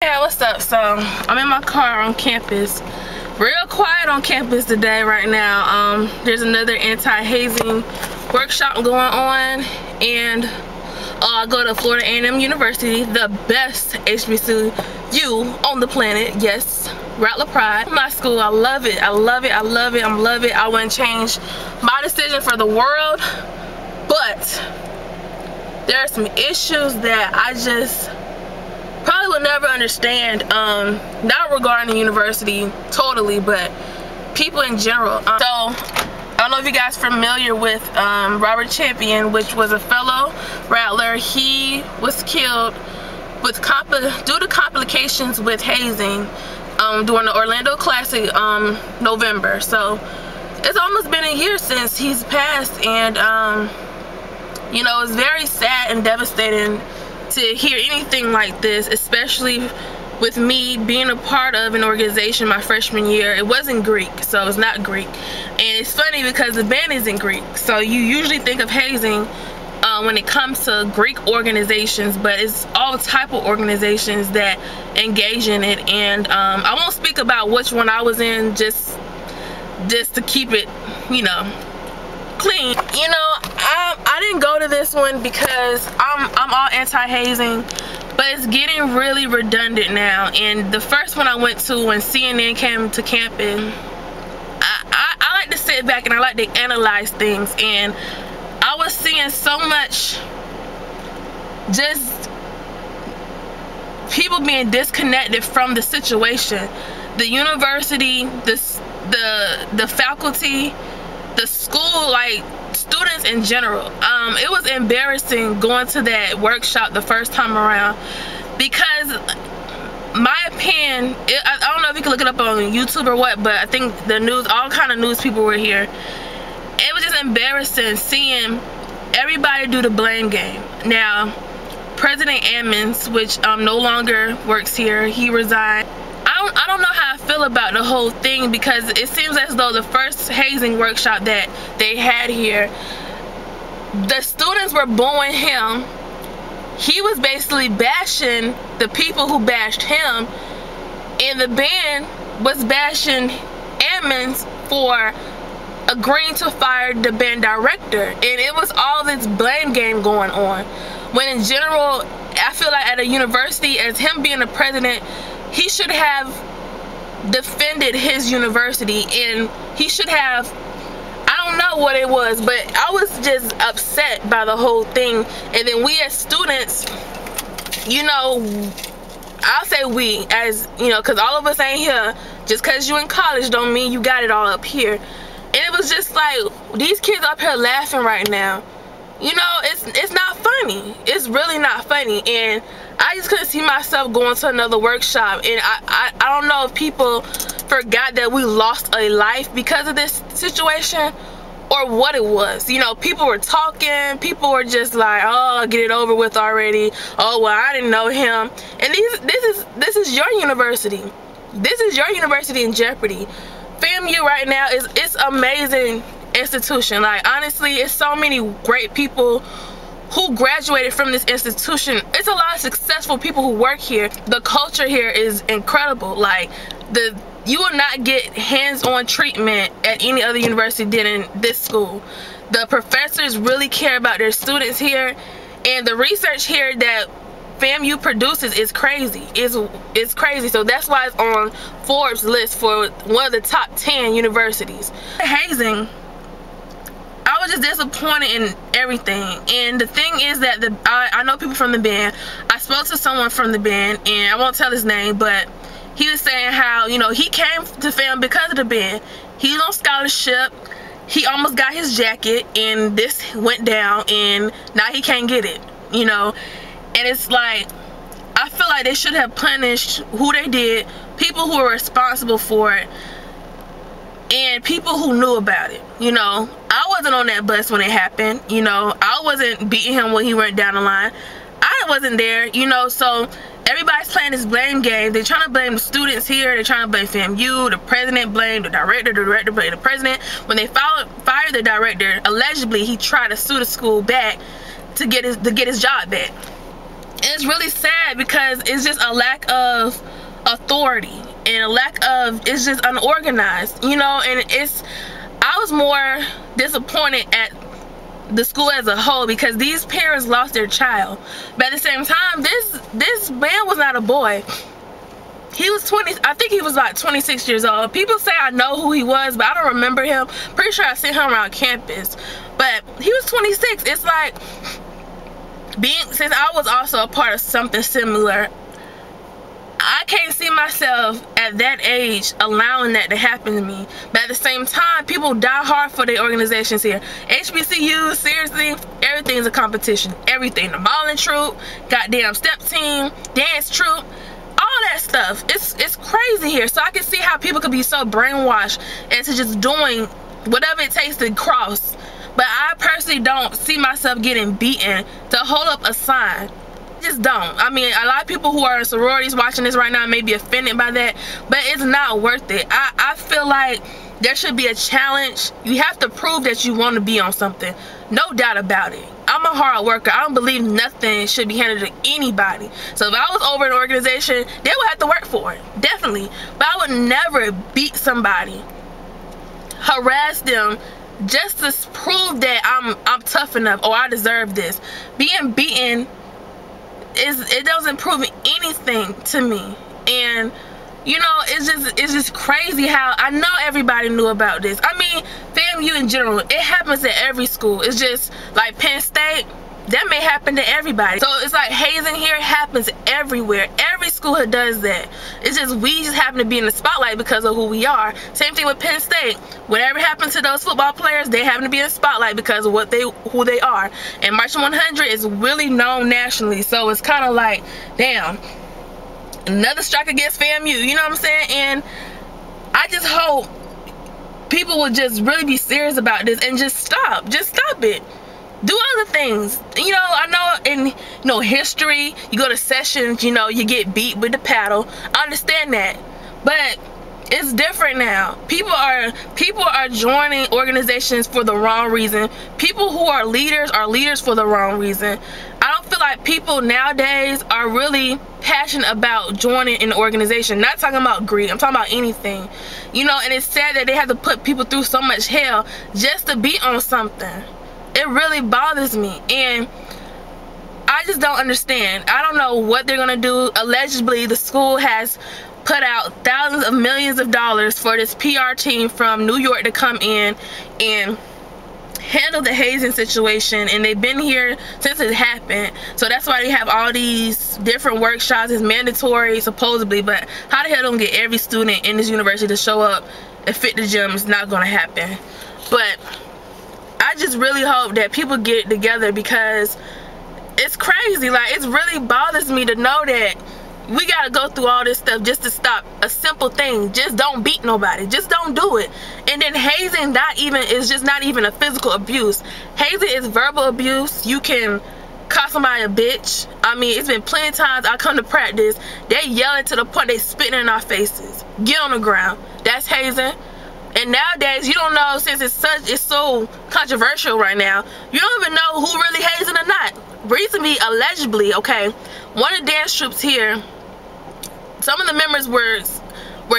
Yeah, what's up? So I'm in my car on campus. Real quiet on campus today right now. There's another anti-hazing workshop going on, and I go to Florida A&M University, the best HBCU on the planet. Yes, Rattler Pride. My school, I love it. I love it. I love it. I love it. I wouldn't change my decision for the world, but there are some issues that I just probably will never understand, not regarding the university totally, but people in general. So I don't know if you guys are familiar with Robert Champion, which was a fellow Rattler. He was killed with due to complications with hazing during the Orlando Classic November. So it's almost been a year since he's passed, and you know, it's very sad and devastating to hear anything like this, especially with me being a part of an organization my freshman year. It wasn't Greek, so it's not Greek. And it's funny because the band isn't Greek, so you usually think of hazing when it comes to Greek organizations, but it's all type of organizations that engage in it. And I won't speak about which one I was in, just to keep it, you know, clean. You know, I didn't go to this one because I'm all anti-hazing, but it's getting really redundant now. And the first one I went to when CNN came to campus, I like to sit back and I like to analyze things, and I was seeing so much just people being disconnected from the situation. The university, the faculty, the school, like students in general. It was embarrassing going to that workshop the first time around, because my opinion, I don't know if you can look it up on YouTube or what, but I think the news, all kind of news people were here. It was just embarrassing seeing everybody do the blame game. Now, President Ammons, which no longer works here, he resigned. I don't know how I feel about the whole thing, because it seems as though the first hazing workshop that they had here, the students were booing him. He was basically bashing the people who bashed him, and the band was bashing Ammons for agreeing to fire the band director. And it was all this blame game going on, when in general, I feel like at a university, as him being the president, he should have defended his university, and he should have, I don't know what it was, but I was just upset by the whole thing. And then we as students, you know, I'll say we, as you know, because all of us ain't here. Just because you in college don't mean you got it all up here. And it was just like, these kids up here laughing right now, you know, it's not funny. It's really not funny. And I just couldn't see myself going to another workshop. And I don't know if people forgot that we lost a life because of this situation, or what it was. You know, people were talking, people were just like, oh, get it over with already. Oh, well, I didn't know him. And this is your university. This is your university in jeopardy. FAMU right now it's amazing institution. Like, honestly, it's so many great people who graduated from this institution. It's a lot of successful people who work here. The culture here is incredible. Like, you will not get hands-on treatment at any other university than in this school. The professors really care about their students here, and the research here that FAMU produces is crazy. It's crazy. So that's why it's on Forbes list for one of the top 10 universities. Hazing, I was just disappointed in everything. And the thing is that I know people from the band. I spoke to someone from the band, and I won't tell his name, but he was saying how, you know, he came to FAM because of the band. He's on scholarship. He almost got his jacket, and this went down, and now he can't get it, you know. And it's like, I feel like they should have punished who they did, people who were responsible for it, and people who knew about it. You know, I wasn't on that bus when it happened. You know, I wasn't beating him when he went down the line. I wasn't there, you know. So everybody's playing this blame game. They're trying to blame the students here. They're trying to blame FAMU. The president blamed the director blamed the president. When they fired the director, allegedly he tried to sue the school back to get his job back. And it's really sad because it's just a lack of authority and a lack of, it's just unorganized, you know. And I was more disappointed at the school as a whole because these parents lost their child. But at the same time, this man was not a boy. He was 20, I think he was like 26 years old. People say I know who he was, but I don't remember him. Pretty sure I seen him around campus. But he was 26. It's like, since I was also a part of something similar, I can't see myself at that age allowing that to happen to me. But at the same time, people die hard for their organizations here. HBCUs, seriously, everything's a competition. Everything. The modeling troupe, goddamn step team, dance troupe, all that stuff. It's crazy here. So I can see how people could be so brainwashed into just doing whatever it takes to cross. But I personally don't see myself getting beaten to hold up a sign. Just don't. I mean, a lot of people who are in sororities watching this right now may be offended by that, but it's not worth it. I feel like there should be a challenge. You have to prove that you want to be on something. No doubt about it. I'm a hard worker. I don't believe nothing should be handed to anybody. So if I was over an organization, they would have to work for it. Definitely. But I would never beat somebody, harass them, just to prove that I'm tough enough or I deserve this. Being beaten, it doesn't prove anything to me. And you know, it's just crazy how I know everybody knew about this. I mean, FAMU in general, it happens at every school. It's just like Penn State, that may happen to everybody. So it's like hazing here happens everywhere. Every school does that. It's just we just happen to be in the spotlight because of who we are. Same thing with Penn State. Whatever happens to those football players, they happen to be in the spotlight because of who they are. And Marching 100 is really known nationally. So it's kind of like, damn, another strike against FAMU. You know what I'm saying? And I just hope people will just really be serious about this and just stop. Just stop it. Do other things. You know, I know in history, you go to sessions, you know, you get beat with the paddle. I understand that. But it's different now. People are joining organizations for the wrong reason. People who are leaders for the wrong reason. I don't feel like people nowadays are really passionate about joining an organization. Not talking about greed, I'm talking about anything. You know, and it's sad that they have to put people through so much hell just to be on something. It really bothers me, and I just don't understand. I don't know what they're gonna do. Allegedly, the school has put out thousands of millions of dollars for this PR team from New York to come in and handle the hazing situation, and they've been here since it happened. So that's why they have all these different workshops. It's mandatory supposedly, but how the hell don't get every student in this university to show up and fit the gym? It's not gonna happen. But I just really hope that people get together because it's crazy. Like, it really bothers me to know that we gotta go through all this stuff just to stop a simple thing. Just don't beat nobody. Just don't do it. And then hazing is just not even a physical abuse. Hazing is verbal abuse. You can call somebody a bitch. I mean, it's been plenty of times I come to practice, they yelling to the point they spitting in our faces. Get on the ground. That's hazing. And nowadays, you don't know, since it's so controversial right now, you don't even know who really hazing or not. Recently, allegedly, okay, one of the dance troops here, some of the members were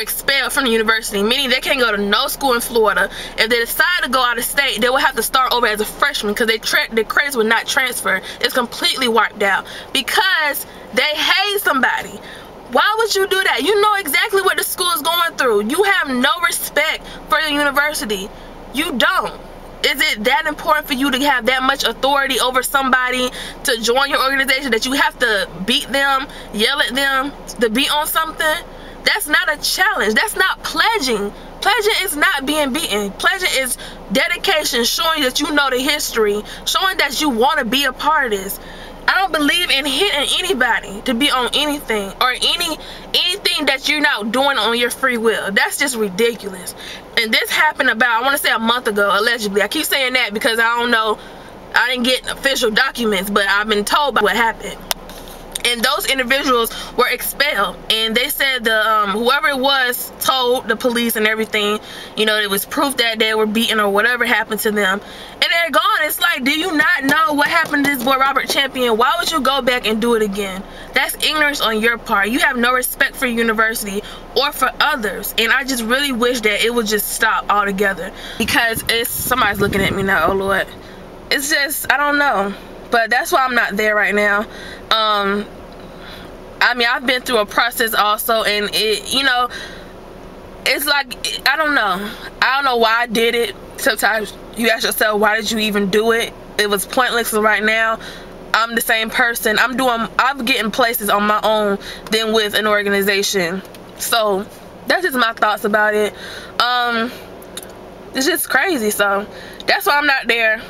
expelled from the university, meaning they can't go to no school in Florida. If they decide to go out of state, they will have to start over as a freshman because their credits would not transfer. It's completely wiped out because they hazed somebody. Why would you do that? You know exactly what the school is going through. You have no respect for the university. You don't. Is it that important for you to have that much authority over somebody to join your organization that you have to beat them, yell at them, to be on something? That's not a challenge. That's not pledging. Pledging is not being beaten. Pledging is dedication, showing that you know the history, showing that you want to be a part of this. I don't believe in hitting anybody to be on anything or anything that you're not doing on your free will. That's just ridiculous. And this happened about, I want to say, a month ago, allegedly. I keep saying that because I don't know, I didn't get official documents, but I've been told about what happened. And those individuals were expelled, and they said whoever it was told the police and everything, you know, it was proof that they were beaten or whatever happened to them, and they're they're gone. It's like, do you not know what happened to this boy Robert Champion? Why would you go back and do it again? That's ignorance on your part. You have no respect for university or for others. And I just really wish that it would just stop altogether. Because somebody's looking at me now, oh Lord. It's just, I don't know. But that's why I'm not there right now. I mean, I've been through a process also, and it, you know, it's like, I don't know why I did it. Sometimes you ask yourself, why did you even do it? It was pointless. So right now, I'm the same person. I'm getting places on my own than with an organization. So that's just my thoughts about it. It's just crazy. So that's why I'm not there.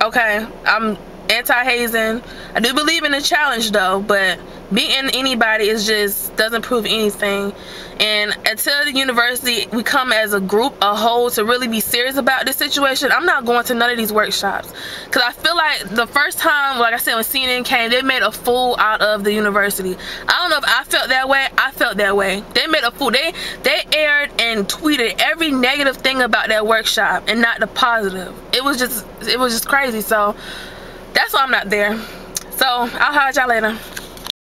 Okay, I'm anti-hazing. I do believe in the challenge though, but being anybody is just doesn't prove anything. And until the university, we come as a group, a whole, to really be serious about this situation, I'm not going to none of these workshops. Because I feel like the first time, like I said, when CNN came, they made a fool out of the university. I don't know if I felt that way. I felt that way. They made a fool. They aired and tweeted every negative thing about that workshop and not the positive. It was just crazy. So that's why I'm not there. So I'll holler at y'all later.